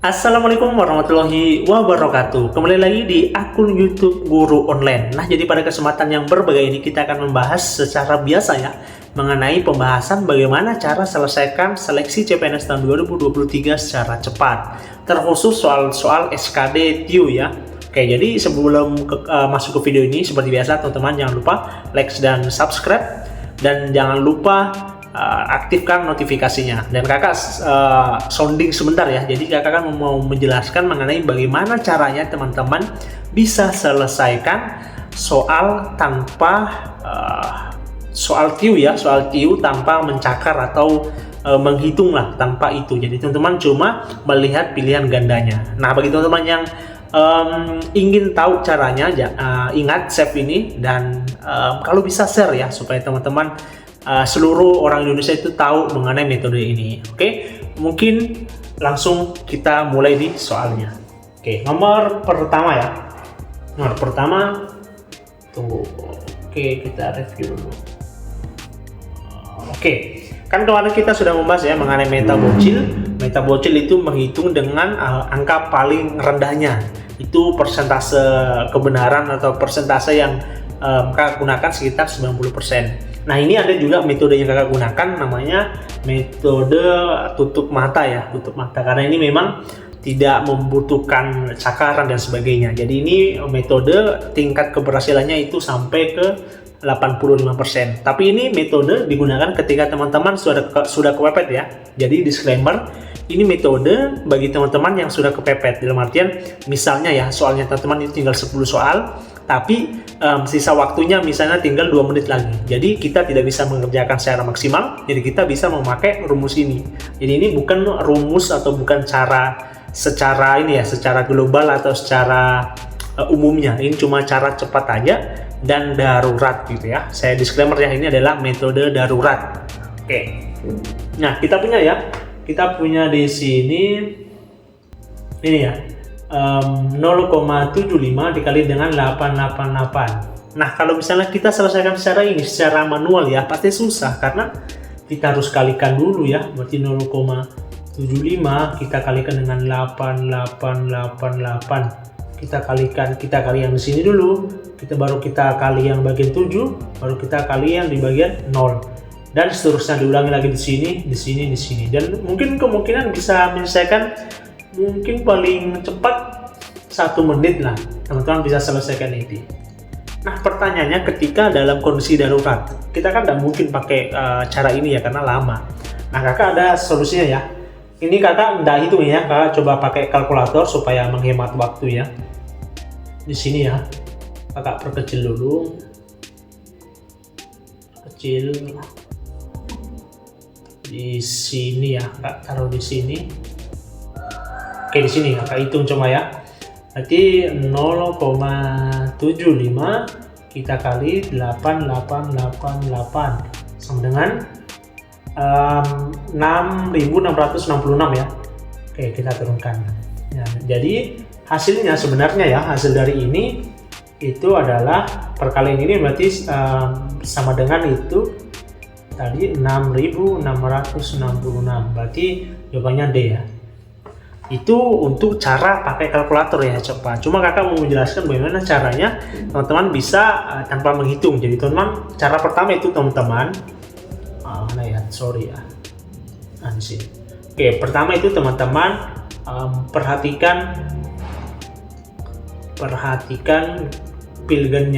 Assalamualaikum warahmatullahi wabarakatuh. Kembali lagi di akun YouTube Guru Online. Nah, jadi pada kesempatan yang berbeda ini kita akan membahas secara biasa ya mengenai pembahasan bagaimana cara selesaikan seleksi CPNS tahun 2023 secara cepat. Terkhusus soal-soal SKD TIU ya. Oke, jadi sebelum masuk ke video ini seperti biasa teman-teman jangan lupa like dan subscribe dan jangan lupa aktifkan notifikasinya. Dan kakak sounding sebentar ya, jadi kakak kan mau menjelaskan mengenai bagaimana caranya teman-teman bisa selesaikan soal tanpa soal TIU ya, soal TIU tanpa mencakar atau menghitung lah tanpa itu. Jadi teman-teman cuma melihat pilihan gandanya. Nah, bagi teman-teman yang ingin tahu caranya, ingat save ini dan kalau bisa share ya supaya teman-teman seluruh orang Indonesia itu tahu mengenai metode ini. Oke, mungkin langsung kita mulai di soalnya. Oke, nomor pertama ya. Nomor pertama, tunggu. Oke, kita review dulu. Oke, kan kemarin kita sudah membahas ya mengenai meta bocil. Meta bocil itu menghitung dengan angka paling rendahnya. Itu persentase kebenaran atau persentase yang kakak gunakan sekitar 90%. Nah, ini ada juga metode yang kakak gunakan namanya metode tutup mata ya, tutup mata, karena ini memang tidak membutuhkan cakaran dan sebagainya. Jadi ini metode tingkat keberhasilannya itu sampai ke 85%. Tapi ini metode digunakan ketika teman-teman sudah kepepet ya. Jadi disclaimer, ini metode bagi teman-teman yang sudah kepepet. Dalam artian misalnya ya, soalnya teman-teman itu tinggal 10 soal, tapi sisa waktunya misalnya tinggal 2 menit lagi. Jadi kita tidak bisa mengerjakan secara maksimal, jadi kita bisa memakai rumus ini. Jadi ini bukan rumus atau bukan cara secara ini ya, secara global atau secara umumnya. Ini cuma cara cepat aja dan darurat gitu ya. Saya disclaimer ya, ini adalah metode darurat. Oke. Nah, kita punya di sini ini ya. 0,75 dikali dengan 888. Nah, kalau misalnya kita selesaikan secara manual ya, pasti susah karena kita harus kalikan dulu ya. Berarti 0,75 kita kalikan dengan 8888. Kita kali yang di sini dulu. Baru kita kali yang bagian 7, baru kita kali yang di bagian 0. Dan seterusnya diulangi lagi di sini. Dan mungkin kemungkinan bisa menyelesaikan mungkin paling cepat 1 menit lah teman-teman bisa selesaikan ini. Nah, pertanyaannya ketika dalam kondisi darurat kita kan tidak mungkin pakai cara ini ya karena lama. Nah, kakak ada solusinya ya. Ini kakak tidak hitung ya, kakak coba pakai kalkulator supaya menghemat waktu ya. Di sini ya, kakak perkecil dulu, kecil di sini ya, kakak taruh di sini. Oke, di sini kakak hitung coba ya. Berarti 0,75 kita kali 8888 sama dengan 6.666 ya. Oke, kita turunkan. Ya, jadi hasilnya sebenarnya ya, hasil dari ini itu adalah perkalian ini berarti sama dengan itu tadi 6.666. Berarti jawabannya D ya. Itu untuk cara pakai kalkulator ya cepat. Cuma kakak mau menjelaskan bagaimana caranya teman-teman bisa tanpa menghitung. Jadi teman-teman, cara pertama itu teman-teman mana ya, sorry ya, di sini. Oke, pertama itu teman-teman perhatikan pilihan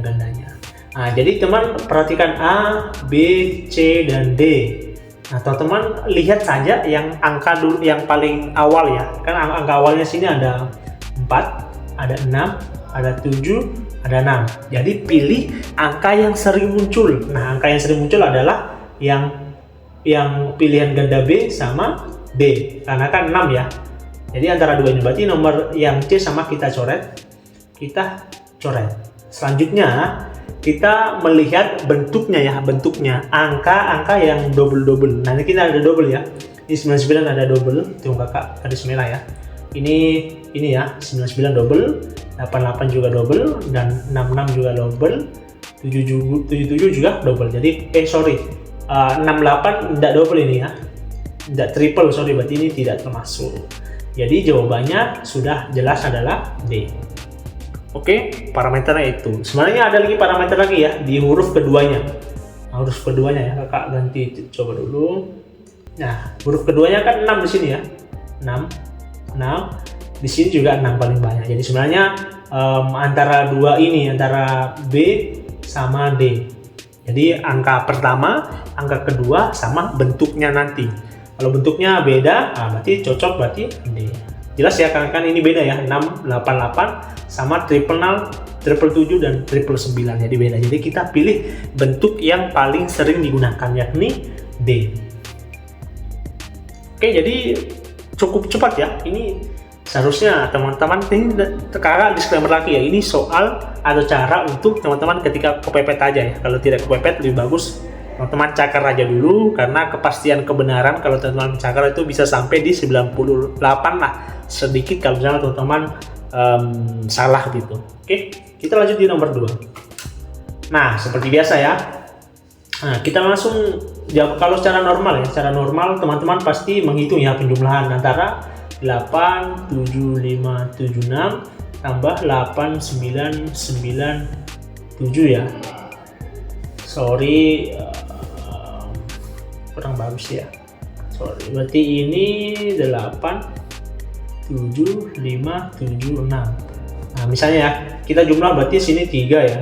gandanya. Nah, jadi teman perhatikan A, B, C dan D. Nah, teman-teman lihat saja yang angka dulu yang paling awal ya. Kan angka awalnya sini ada 4, ada 6, ada 7, ada 6. Jadi pilih angka yang sering muncul. Nah, angka yang sering muncul adalah yang pilihan ganda B sama D. Karena kan 6 ya. Jadi antara dua ini berarti nomor yang C sama kita coret. Selanjutnya kita melihat bentuknya ya, angka yang double. Nah, ini kita ada double ya. Ini 99 ada double, tunggu kakak garis merah ya. Ini ya, 99 double, 88 juga double, dan 66 juga double, 77 juga double. Jadi 68 tidak double ini ya. tidak triple, sorry, berarti ini tidak termasuk. Jadi jawabannya sudah jelas adalah D. Oke, parameternya itu. Sebenarnya ada lagi parameter lagi ya di huruf keduanya. Nah, huruf keduanya ya, kakak ganti coba dulu. Nah, huruf keduanya kan 6 di sini ya. 6. Di sini juga 6 paling banyak. Jadi sebenarnya antara dua ini, antara B sama D. Jadi angka pertama, angka kedua sama bentuknya nanti. Kalau bentuknya beda, berarti cocok, berarti D. Jelas ya, kan ini beda ya, 688 sama triple 7 dan triple 9, jadi beda. Jadi kita pilih bentuk yang paling sering digunakan, yakni D. Oke, jadi cukup cepat ya. Ini seharusnya teman-teman, ini sekarang disclaimer lagi ya, ini soal atau cara untuk teman-teman ketika kepepet aja ya. Kalau tidak kepepet lebih bagus teman-teman cakar aja dulu, karena kepastian kebenaran kalau teman-teman cakar itu bisa sampai di 98 lah, sedikit kalau misalnya teman-teman salah gitu. Oke, kita lanjut di nomor 2. Nah, seperti biasa ya. Nah, kita langsung jawab. Kalau secara normal ya, secara normal teman-teman pasti menghitung ya penjumlahan antara 8, 7, 5, 7, 6 tambah 8, 9, 9, 7 ya. Sorry, kurang bagus ya. Sorry, berarti ini 8, 7, 5, 7, 6. Nah, misalnya ya, kita jumlah berarti sini 3 ya.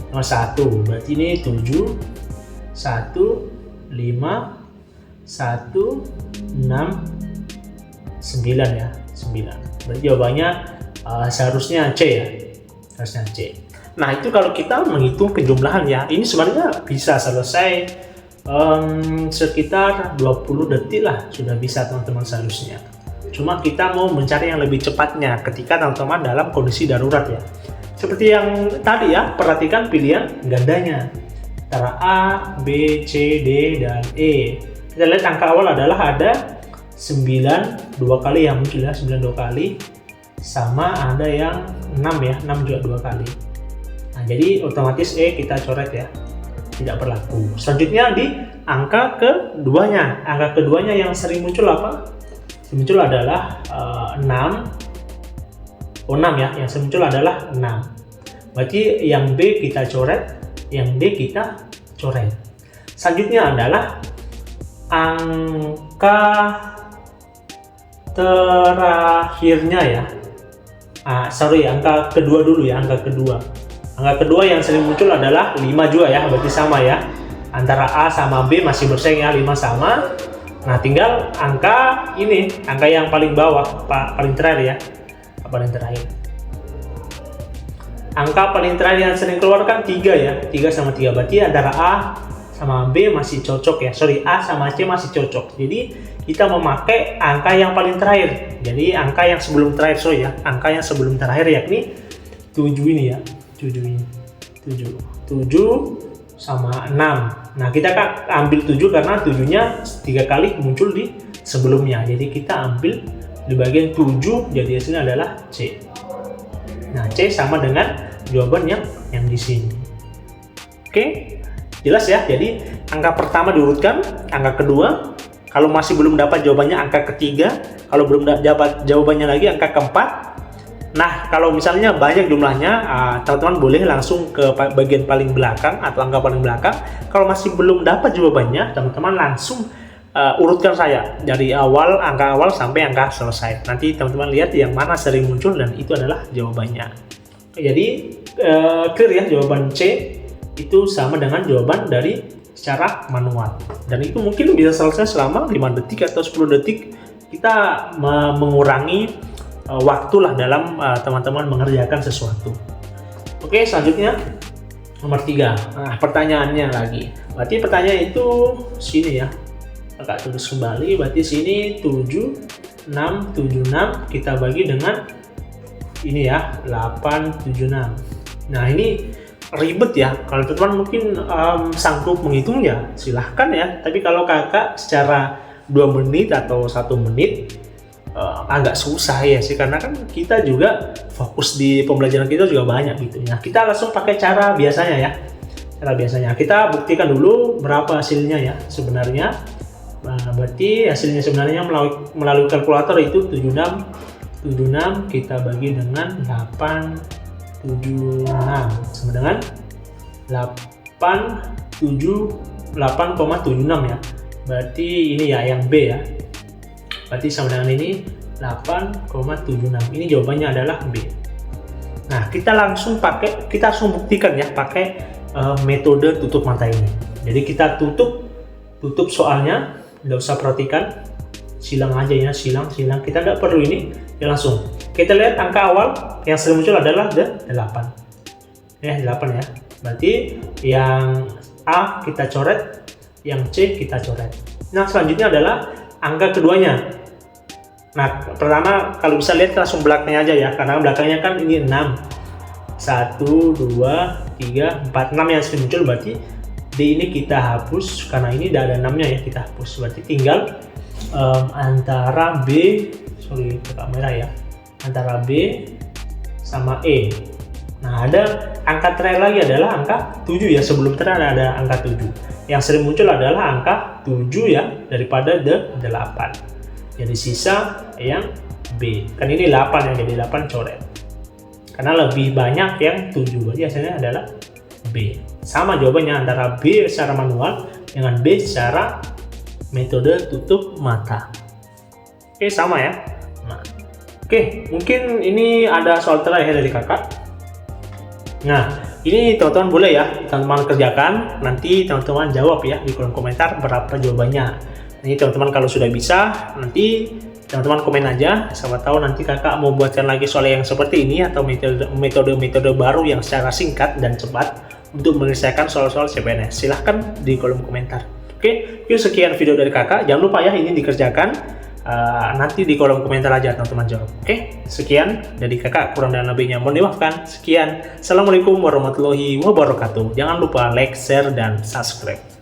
Nomor 1, berarti ini 7, 1, 5, 1, 6, 9 ya. 9. Berarti jawabannya seharusnya C ya. Harusnya C. Nah, itu kalau kita menghitung penjumlahan ya. Ini sebenarnya bisa selesai sekitar 20 detik lah, sudah bisa teman-teman seharusnya. Cuma kita mau mencari yang lebih cepatnya ketika teman-teman dalam kondisi darurat ya. Seperti yang tadi ya, perhatikan pilihan gandanya antara A, B, C, D, dan E. Kita lihat angka awal adalah ada 9 2 kali yang muncul ya, 9 2 kali, sama ada yang 6 ya, 6 juga 2 kali. Nah, jadi otomatis E kita coret ya, tidak berlaku. Selanjutnya di angka keduanya. Angka keduanya yang sering muncul apa? Muncul adalah 6. Oh, 6 ya, yang muncul adalah 6. Berarti yang B kita coret, yang D kita coret. Selanjutnya adalah angka terakhirnya ya. Angka kedua dulu ya, angka kedua. Angka kedua yang sering muncul adalah 5 juga ya, berarti sama ya. Antara A sama B masih bersaing ya, 5 sama. Nah, tinggal angka ini, angka yang paling bawah, paling terakhir ya, paling terakhir. Angka paling terakhir yang sering keluar kan 3 ya, 3 sama 3, berarti antara A sama B masih cocok ya, A sama C masih cocok. Jadi kita memakai angka yang paling terakhir, jadi angka yang sebelum terakhir, angka yang sebelum terakhir yakni 7 ini ya, 7 ini, 7 sama 6. Nah, kita kan ambil 7 karena 7-nya 3 kali muncul di sebelumnya. Jadi kita ambil di bagian 7, jadi hasilnya adalah C. Nah, C sama dengan jawaban yang di sini. Oke, jelas ya. Jadi angka pertama diurutkan, angka kedua. Kalau masih belum dapat jawabannya, angka ketiga. Kalau belum dapat jawabannya lagi, angka keempat. Nah, kalau misalnya banyak jumlahnya, teman-teman boleh langsung ke bagian paling belakang atau angka paling belakang. Kalau masih belum dapat jawabannya, teman-teman langsung urutkan saya dari awal, angka awal sampai angka selesai. Nanti teman-teman lihat yang mana sering muncul dan itu adalah jawabannya. Jadi clear ya, jawaban C itu sama dengan jawaban dari secara manual. Dan itu mungkin bisa selesai selama 5 detik atau 10 detik. Kita mengurangi waktulah dalam teman-teman mengerjakan sesuatu. Oke, selanjutnya nomor 3. Nah, pertanyaannya lagi. Berarti pertanyaan itu sini ya. Agak tulis kembali. Berarti sini 7, 6, 7, 6 kita bagi dengan ini ya, 8, 7, 6. Nah, ini ribet ya. Kalau teman-teman mungkin sanggup menghitung ya, silahkan ya. Tapi kalau kakak secara 2 menit atau 1 menit agak susah ya sih, karena kan kita juga fokus di pembelajaran kita juga banyak gitu ya. Kita langsung pakai cara biasanya ya. Cara biasanya kita buktikan dulu berapa hasilnya ya sebenarnya. Nah, berarti hasilnya sebenarnya melalui kalkulator itu 76 kita bagi dengan 876 sama dengan 8,76 ya. Berarti ini ya yang B ya. Berarti sama dengan ini 8,76. Ini jawabannya adalah B. Nah, kita langsung buktikan ya pakai metode tutup mata ini. Jadi kita tutup soalnya, nggak usah perhatikan, silang aja ya, silang. Kita nggak perlu ini, ya langsung. Kita lihat angka awal yang sering muncul adalah 8. Ya, 8 ya. Berarti yang A kita coret, yang C kita coret. Nah, selanjutnya adalah angka keduanya. Nah, pertama kalau bisa lihat langsung belakangnya aja ya, karena belakangnya kan ini 6. 1, 2, 3, 4, 6 yang sering muncul, berarti D ini kita hapus, karena ini tidak ada 6-nya ya, kita hapus. Berarti tinggal antara B, sorry ke kamera ya, antara B sama E. Nah, ada angka terakhir lagi adalah angka 7 ya, sebelum terakhir ada angka 7. Yang sering muncul adalah angka 7 ya, daripada 8. Jadi sisa yang B. Kan ini 8 ya, jadi 8 coret. Karena lebih banyak yang 7, berarti hasilnya adalah B. Sama jawabannya antara B secara manual dengan B secara metode tutup mata. Oke, sama ya. Nah, oke, mungkin ini ada soal terakhir dari kakak. Nah, ini teman-teman boleh ya, teman-teman kerjakan, nanti teman-teman jawab ya di kolom komentar berapa jawabannya. Ini teman-teman kalau sudah bisa, nanti teman-teman komen aja, siapa tahu nanti kakak mau buatkan lagi soal yang seperti ini atau metode baru yang secara singkat dan cepat untuk menyelesaikan soal-soal CPNS. Silahkan di kolom komentar. Oke, yuk sekian video dari kakak. Jangan lupa ya ini dikerjakan. Nanti di kolom komentar aja teman-teman jawab. Oke, sekian dari kakak, kurang dan lebihnya mohon dimaafkan. Sekian, assalamualaikum warahmatullahi wabarakatuh. Jangan lupa like, share, dan subscribe.